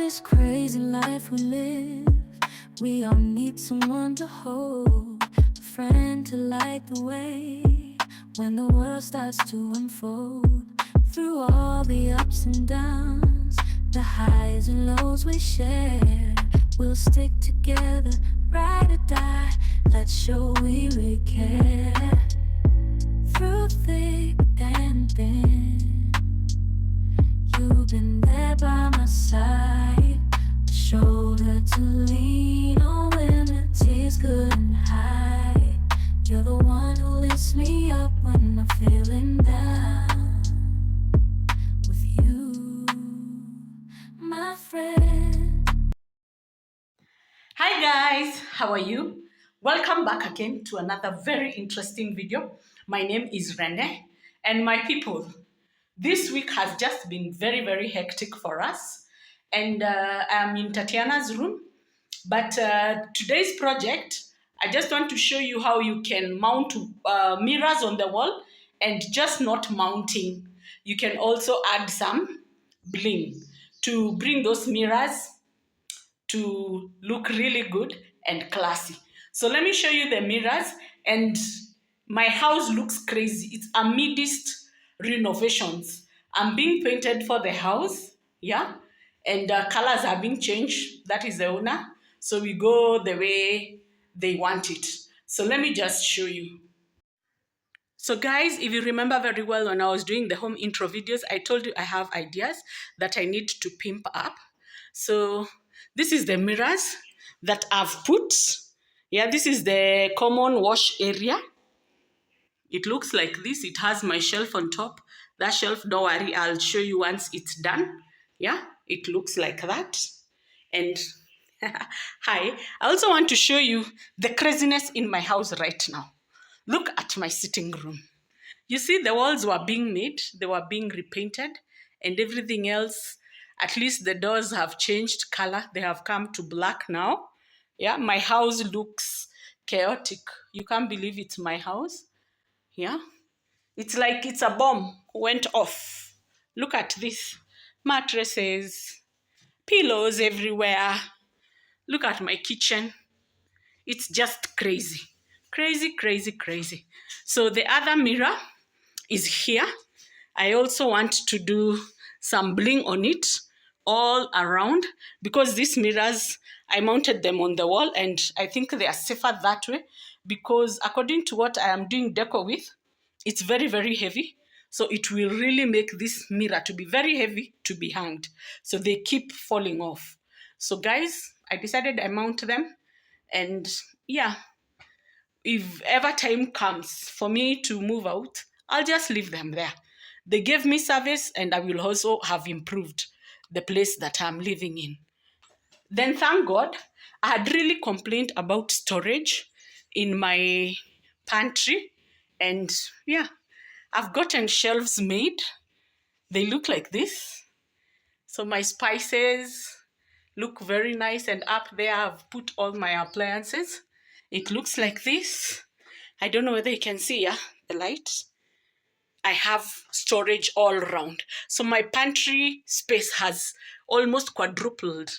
this crazy life we live, we all need someone to hold, a friend to light the way when the world starts to unfold. Through all the ups and downs, the highs and lows we share, we'll stick together, ride or die. Let's show we really care. Through thick and thin, you've been there by my side, a shoulder to lean on when the tears couldn't hide. You're the one who lifts me up when I'm feeling down. With you, my friend. Hi guys, how are you? Welcome back again to another very interesting video. My name is Rene, and my people, this week has just been very hectic for us, and I'm in Tatiana's room. But today's project, I just want to show you how you can mount mirrors on the wall, and just not mounting. You can also add some bling to bring those mirrors to look really good and classy. So let me show you the mirrors, and my house looks crazy. It's amidst renovations. I'm being painted for the house, yeah, and colors are being changed. That is the owner. So we go the way they want it. So let me just show you. So guys, if you remember very well when I was doing the home intro videos, I told you I have ideas that I need to pimp up. So this is the mirrors that I've put. Yeah, this is the common wash area. It looks like this. It has my shelf on top. That shelf, don't worry, I'll show you once it's done. Yeah, it looks like that. And hi, I also want to show you the craziness in my house right now. Look at my sitting room. You see, the walls were being made, they were being repainted, and everything else. At least the doors have changed color. They have come to black now. Yeah, my house looks chaotic. You can't believe it's my house. Yeah, it's like it's a bomb went off. Look at this. Mattresses, pillows everywhere. Look at my kitchen. It's just crazy. Crazy. So the other mirror is here. I also want to do some bling on it all around, because these mirrors, I mounted them on the wall, and I think they are safer that way, because according to what I am doing deco with, it's very heavy. So it will really make this mirror to be very heavy to be hanged. So they keep falling off. So guys, I decided I mount them, and yeah, if ever time comes for me to move out, I'll just leave them there. They gave me service, and I will also have improved the place that I'm living in. Then thank God, I had really complained about storage in my pantry. And yeah, I've gotten shelves made. They look like this. So my spices look very nice, and up there I've put all my appliances. It looks like this. I don't know whether you can see, yeah, the light. I have storage all around. So my pantry space has almost quadrupled.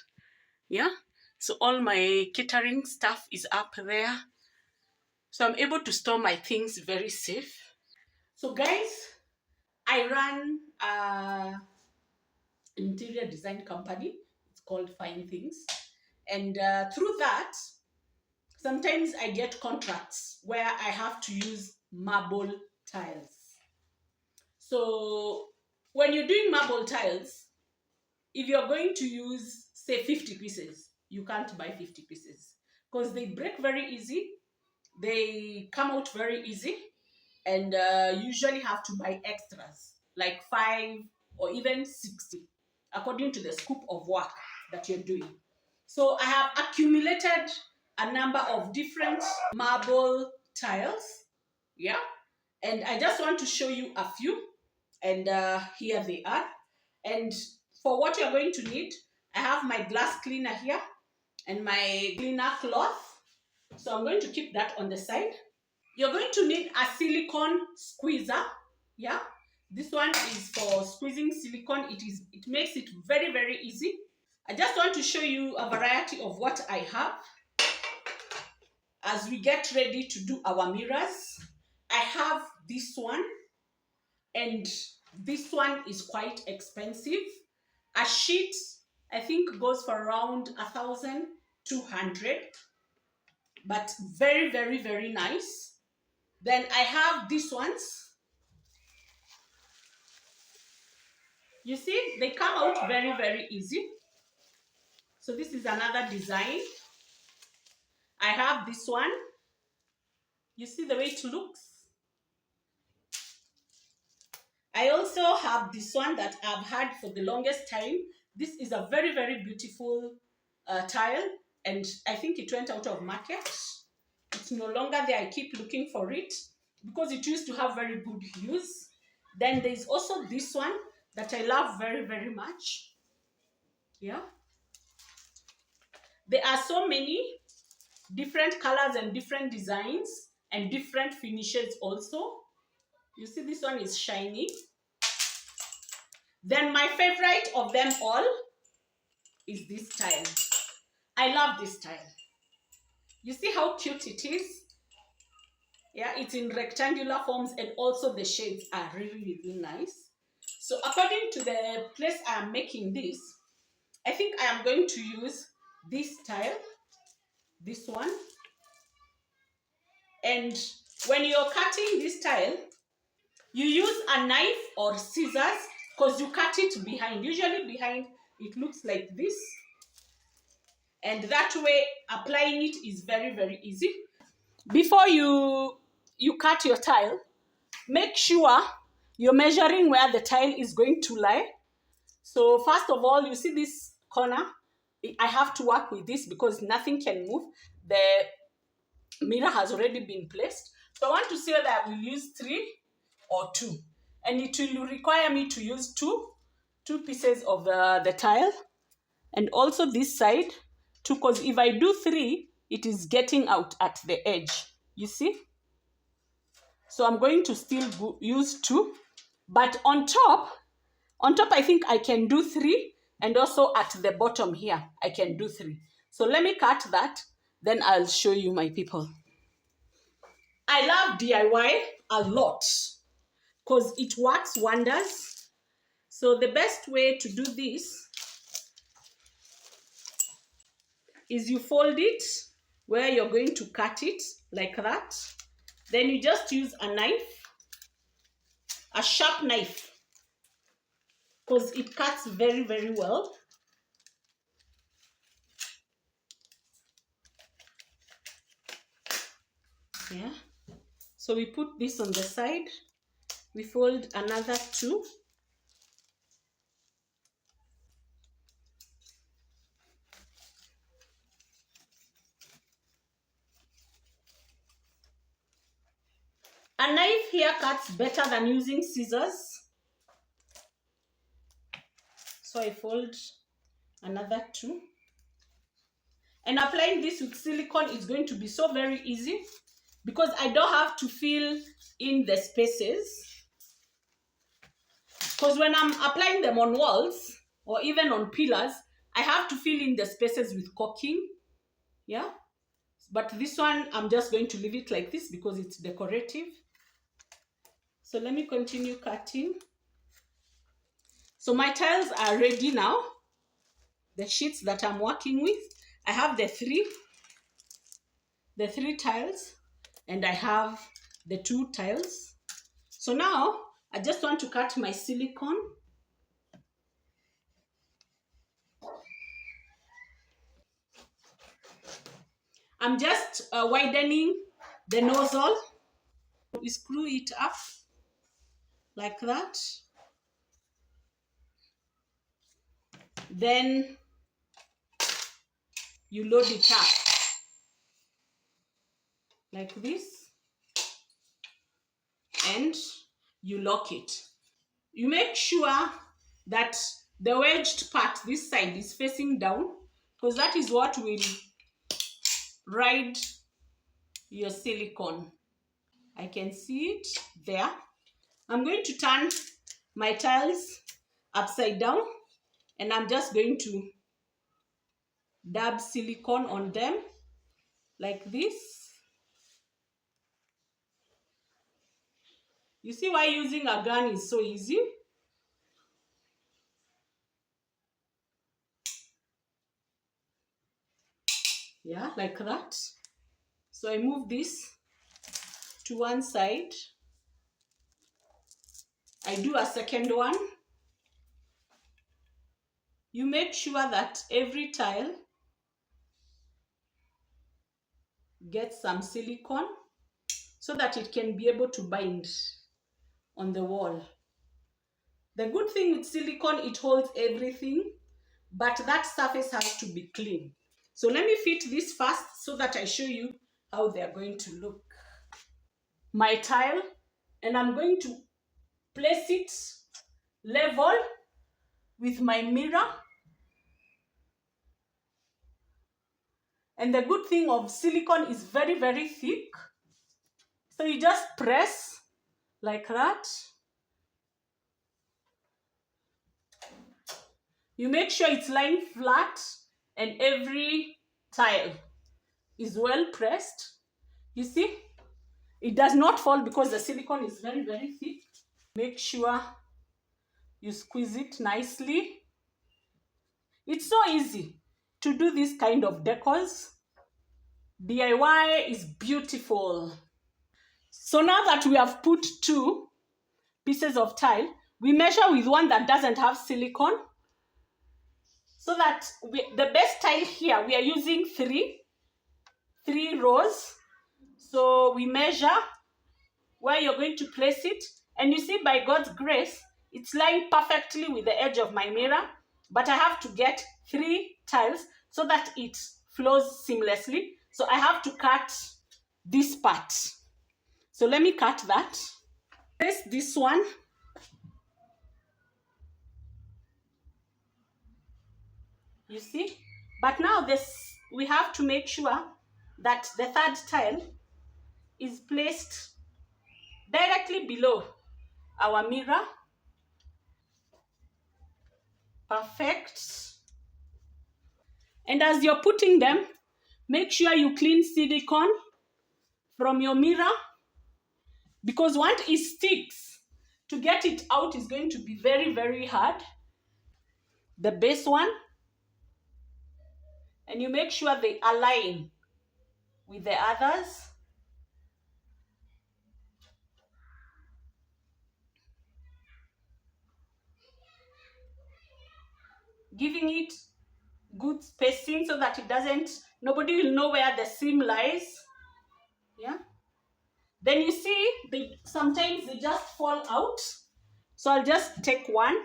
Yeah. So all my catering stuff is up there. So I'm able to store my things very safe. So guys, I run an interior design company. It's called Fine Things. And through that, sometimes I get contracts where I have to use marble tiles. So when you're doing marble tiles, if you're going to use, say, 50 pieces, you can't buy 50 pieces because they break very easy. They come out very easy, and usually have to buy extras like 5 or even 60 according to the scope of work that you're doing. So I have accumulated a number of different marble tiles, yeah, and I just want to show you a few, and here they are. And for what you're going to need, I have my glass cleaner here and my cleaner cloth, so I'm going to keep that on the side. You're going to need a silicone squeezer, yeah. This one is for squeezing silicone. It makes it very easy. I just want to show you a variety of what I have as we get ready to do our mirrors. I have this one, and this one is quite expensive. A sheet, I think, goes for around 1,200, but very, very, very nice. Then I have these ones. You see, they come out very, very easy. So this is another design. I have this one. You see the way it looks? I also have this one that I've had for the longest time. This is a very, very beautiful tile, and I think it went out of market. It's no longer there. I keep looking for it because it used to have very good use. Then there's also this one that I love very, very much. Yeah. There are so many different colors and different designs and different finishes also. You see, this one is shiny. Then my favorite of them all is this tile. I love this tile. You see how cute it is? Yeah, it's in rectangular forms, and also the shades are really, really nice. So according to the place I am making this, I think I am going to use this tile, this one. And when you're cutting this tile, you use a knife or scissors because you cut it behind. Usually behind it looks like this. And that way applying it is very, very easy. Before you cut your tile, make sure you're measuring where the tile is going to lie. So first of all, you see this corner, I have to work with this because nothing can move. The mirror has already been placed. So I want to see whether I will use 3 or 2. And it will require me to use two pieces of the tile. And also this side, 2, because if I do 3, it is getting out at the edge. You see? So I'm going to still use 2. But on top, I think I can do 3. And also at the bottom here, I can do 3. So let me cut that. Then I'll show you, my people. I love DIY a lot because it works wonders. So the best way to do this is you fold it where you're going to cut it, like that. Then you just use a knife, a sharp knife, because it cuts very, very well. Yeah. So we put this on the side. We fold another 2. A knife here cuts better than using scissors. So I fold another 2. And applying this with silicone is going to be so very easy because I don't have to fill in the spaces. Because when I'm applying them on walls or even on pillars, I have to fill in the spaces with caulking. Yeah. But this one, I'm just going to leave it like this because it's decorative. So let me continue cutting. So my tiles are ready now. The sheets that I'm working with, I have the three tiles, and I have the 2 tiles. So now I just want to cut my silicone. I'm just widening the nozzle. We screw it up like that. Then you load it up like this, and you lock it. You make sure that the wedged part, this side, is facing down because that is what will ride your silicone. I can see it there. I'm going to turn my tiles upside down, and I'm just going to dab silicone on them like this. You see why using a gun is so easy? Yeah, like that. So I move this to one side. I do a second one. You make sure that every tile gets some silicone so that it can be able to bind on the wall. The good thing with silicone, it holds everything, but that surface has to be clean. So let me fit this first so that I show you how they are going to look. My tile, and I'm going to place it level with my mirror. And the good thing of silicone is very, very thick. So you just press like that. You make sure it's lying flat and every tile is well pressed. You see, it does not fall because the silicone is very, very thick. Make sure you squeeze it nicely. It's so easy to do this kind of decors. DIY is beautiful. So now that we have put 2 pieces of tile, we measure with one that doesn't have silicone. So that the best tile here, we are using 3 rows. So we measure where you're going to place it. And you see, by God's grace, it's lying perfectly with the edge of my mirror. But I have to get 3 tiles so that it flows seamlessly. So I have to cut this part. So let me cut that. Place this one. You see? But now we have to make sure that the 3rd tile is placed directly below our mirror. Perfect. And as you're putting them, make sure you clean silicone from your mirror, because once it sticks, to get it out is going to be very, very hard. The base one, and you make sure they align with the others. Giving it good spacing so that nobody will know where the seam lies. Yeah. Then you see, sometimes they just fall out. So I'll just take one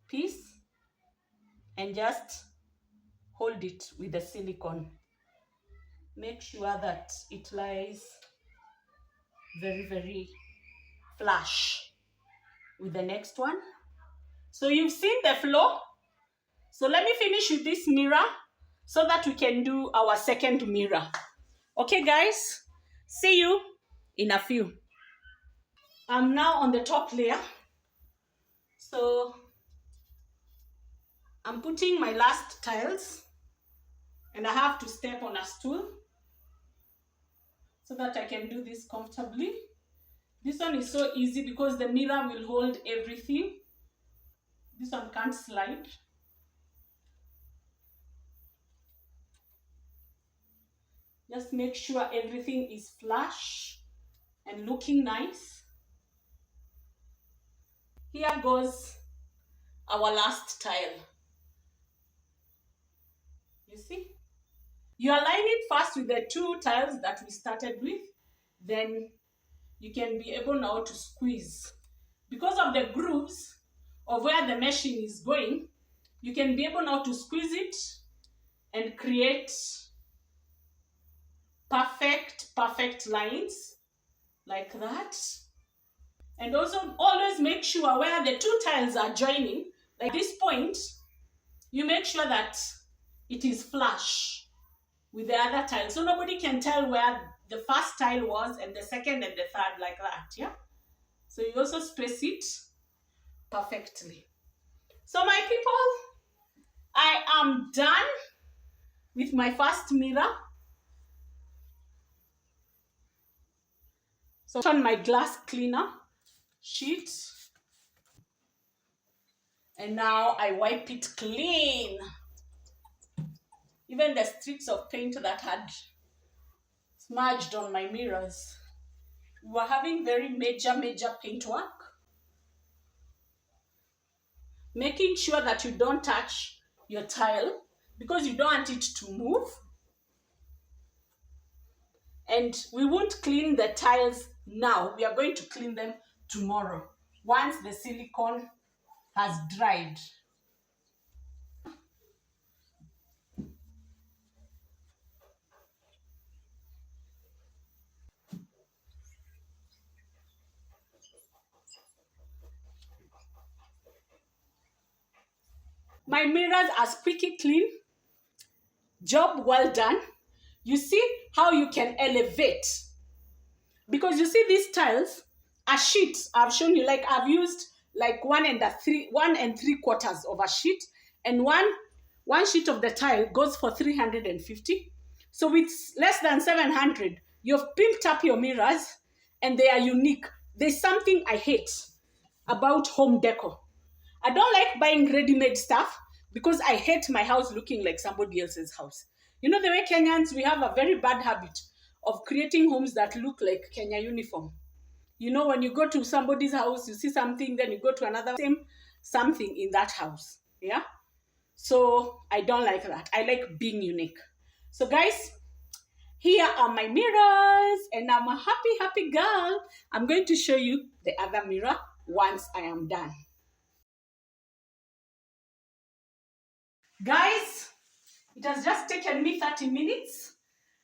piece and just hold it with the silicone. Make sure that it lies very, very flush with the next one. So you've seen the flow. So let me finish with this mirror so that we can do our second mirror. Okay, guys, see you in a few. I'm now on the top layer. So I'm putting my last tiles, and I have to step on a stool so that I can do this comfortably. This one is so easy because the mirror will hold everything. This one can't slide. Just make sure everything is flush and looking nice. Here goes our last tile. You see? You align it first with the 2 tiles that we started with. Then you can be able now to squeeze. Because of the grooves of where the meshing is going, you can be able now to squeeze it and create perfect lines like that. And also always make sure where the 2 tiles are joining, like this point, you make sure that it is flush with the other tile. So nobody can tell where the first tile was and the second and the third, like that, yeah? So you also space it perfectly. So my people, I am done. with my first mirror. So on my glass cleaner sheet, and now I wipe it clean. Even the streaks of paint that had smudged on my mirrors. We were having very major paint work. Making sure that you don't touch your tile because you don't want it to move. And we won't clean the tiles now. We are going to clean them tomorrow once the silicone has dried. My mirrors are squeaky clean. Job well done. You see how you can elevate, because you see these tiles are sheets. I've shown you, like I've used like 1 3/4 of a sheet, and one sheet of the tile goes for 350. So with less than 700, you've pimped up your mirrors, and they are unique. There's something I hate about home decor. I don't like buying ready-made stuff because I hate my house looking like somebody else's house. You know the way Kenyans, we have a very bad habit of creating homes that look like Kenya uniform. You know, when you go to somebody's house, you see something, then you go to another, same something in that house. Yeah? So I don't like that. I like being unique. So guys, here are my mirrors, and I'm a happy girl. I'm going to show you the other mirror once I am done. Guys, it has just taken me 30 minutes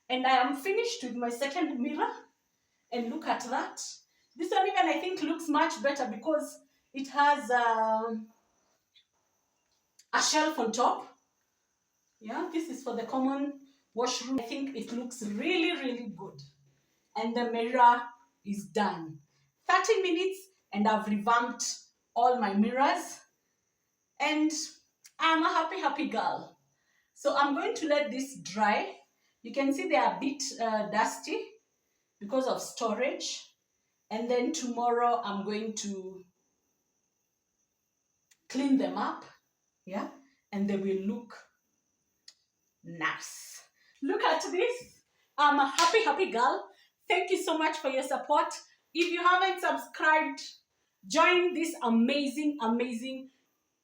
and I am finished with my second mirror. And look at that. This one even I think looks much better because it has a shelf on top. Yeah, this is for the common washroom. I think it looks really good. And the mirror is done. 30 minutes and I've revamped all my mirrors. And I'm a happy girl. So I'm going to let this dry. You can see they are a bit dusty because of storage. And then tomorrow I'm going to clean them up. Yeah. And they will look nice. Look at this. I'm a happy girl. Thank you so much for your support. If you haven't subscribed, join this amazing.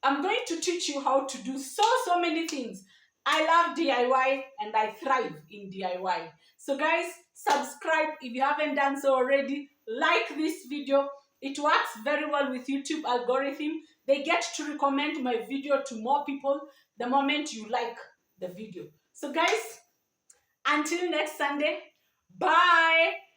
I'm going to teach you how to do so many things. I love DIY and I thrive in DIY. So guys, subscribe if you haven't done so already. Like this video. It works very well with YouTube algorithm. They get to recommend my video to more people the moment you like the video. So guys, until next Sunday, bye.